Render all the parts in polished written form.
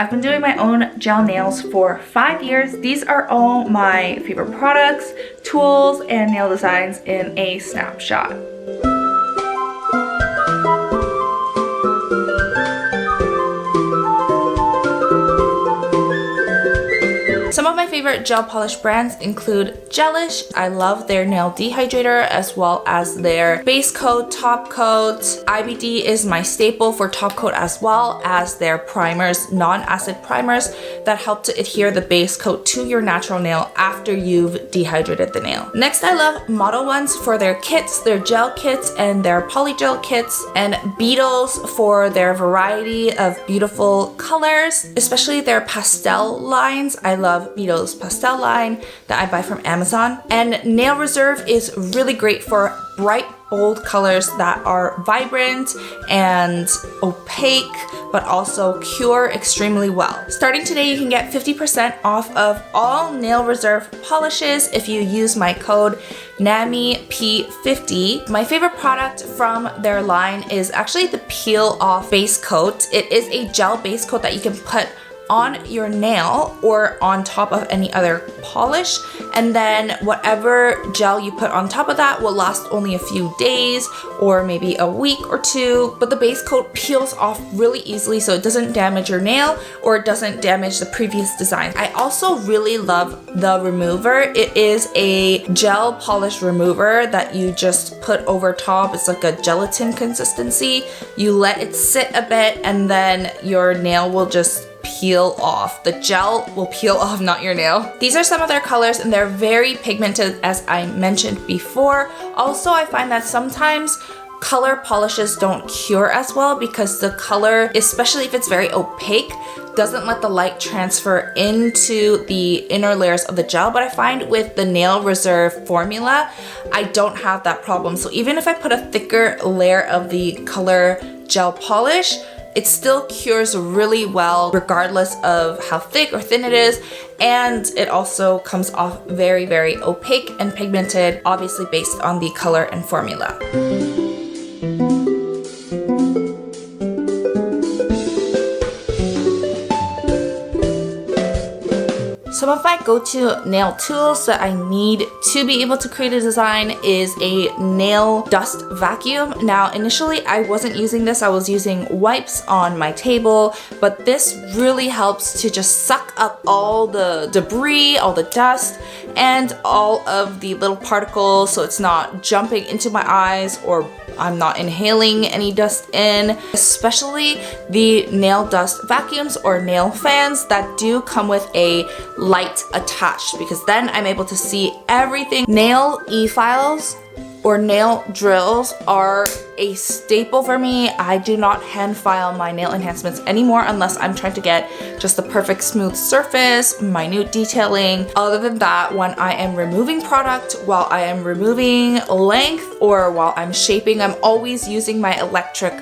I've been doing my own gel nails for 5 years. These are all my favorite products, tools, and nail designs in a snapshot. Some of my favorite gel polish brands include GELISH. I love their nail dehydrator as well as their base coat, top coat. IBD is my staple for top coat as well as their primers, non-acid primers that help to adhere the base coat to your natural nail after you've dehydrated the nail. Next, I love Model Ones for their kits, their gel kits and their polygel kits, and BEETLES for their variety of beautiful colors, especially their pastel lines. I love BEETLES pastel line that I buy from Amazon. And Nail Reserve is really great for bright, bold colors that are vibrant and opaque, but also cure extremely well. Starting today, you can get 50% off of all Nail Reserve polishes if you use my code NAMIP50. My favorite product from their line is actually the peel off base coat. It is a gel base coat that you can put on your nail or on top of any other polish, and then whatever gel you put on top of that will last only a few days or maybe a week or two, but the base coat peels off really easily so it doesn't damage your nail or it doesn't damage the previous design. I also really love the remover. It is a gel polish remover that you just put over top. It's like a gelatin consistency. You let it sit a bit and then your nail will just peel off. The gel will peel off, not your nail. These are some of their colors and they're very pigmented, as I mentioned before. Also, I find that sometimes color polishes don't cure as well because the color, especially if it's very opaque, doesn't let the light transfer into the inner layers of the gel. But I find with the Nail Reserve formula, I don't have that problem. So even if I put a thicker layer of the color gel polish, it still cures really well regardless of how thick or thin it is, and it also comes off very, very opaque and pigmented, obviously based on the color and formula. Some of my go-to nail tools that I need to be able to create a design is a nail dust vacuum. Now, initially I wasn't using this, I was using wipes on my table, but this really helps to just suck up all the debris, all the dust, and all of the little particles so it's not jumping into my eyes or I'm not inhaling any dust in, especially the nail dust vacuums or nail fans that do come with a light attached, because then I'm able to see everything. Nail e-files or nail drills are a staple for me. I do not hand file my nail enhancements anymore unless I'm trying to get just the perfect smooth surface, minute detailing. Other than that, when I am removing product, while I am removing length, or while I'm shaping, I'm always using my electric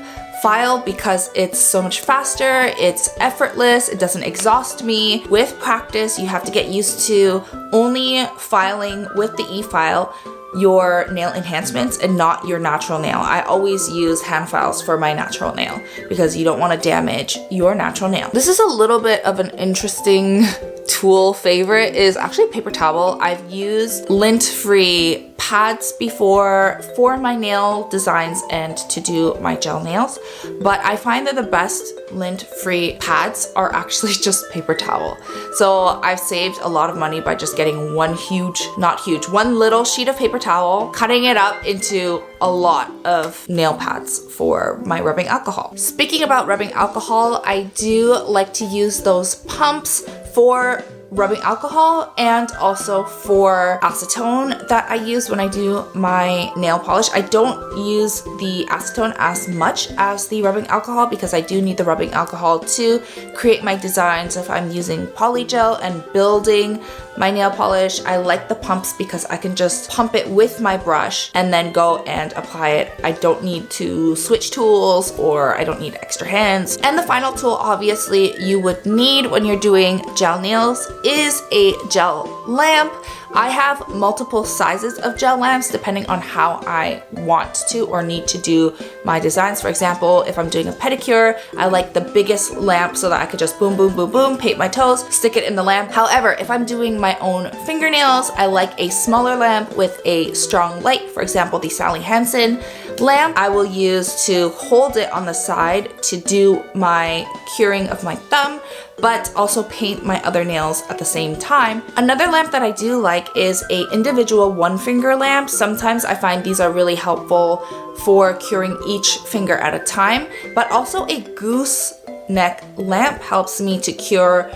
file because it's so much faster, it's effortless, it doesn't exhaust me. With practice, you have to get used to only filing with the e-file your nail enhancements and not your natural nail. I always use hand files for my natural nail because you don't want to damage your natural nail. This is a little bit of an interesting tool favorite, is actually paper towel. I've used lint-free pads before for my nail designs and to do my gel nails, but I find that the best lint-free pads are actually just paper towel. So I've saved a lot of money by just getting one little sheet of paper towel, cutting it up into a lot of nail pads for my rubbing alcohol. Speaking about rubbing alcohol, I do like to use those pumps for rubbing alcohol and also for acetone that I use when I do my nail polish. I don't use the acetone as much as the rubbing alcohol because I do need the rubbing alcohol to create my designs. If I'm using polygel and building my nail polish, I like the pumps because I can just pump it with my brush and then go and apply it. I don't need to switch tools or I don't need extra hands. And the final tool obviously you would need when you're doing gel nails is a gel lamp. I have multiple sizes of gel lamps depending on how I want to or need to do my designs. For example, if I'm doing a pedicure, I like the biggest lamp so that I could just boom, boom, boom, boom, paint my toes, stick it in the lamp. However, if I'm doing my own fingernails, I like a smaller lamp with a strong light. For example, the Sally Hansen lamp I will use to hold it on the side to do my curing of my thumb, but also paint my other nails at the same time. Another lamp that I do like is a individual one finger lamp. Sometimes I find these are really helpful for curing each finger at a time, but also a gooseneck lamp helps me to cure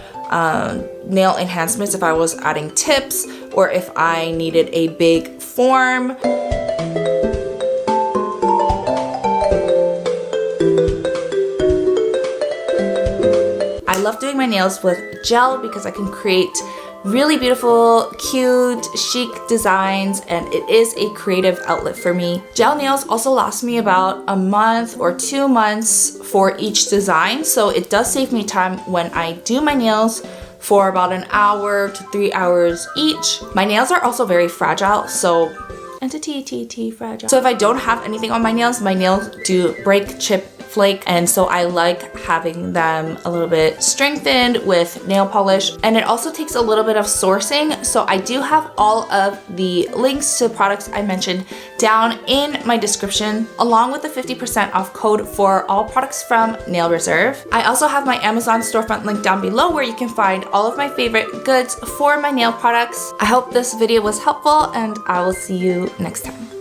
nail enhancements if I was adding tips or if I needed a big form. I love doing my nails with gel because I can create really beautiful, cute, chic designs, and it is a creative outlet for me. Gel nails also last me about a month or 2 months for each design, so it does save me time when I do my nails for about an hour to 3 hours each. My nails are also very fragile, so fragile. So if I don't have anything on my nails do break, chip, flake, and so I like having them a little bit strengthened with nail polish. And it also takes a little bit of sourcing, so I do have all of the links to products I mentioned down in my description, along with the 50% off code for all products from Nail Reserve. I also have my Amazon storefront link down below where you can find all of my favorite goods for my nail products. I hope this video was helpful, and I will see you next time.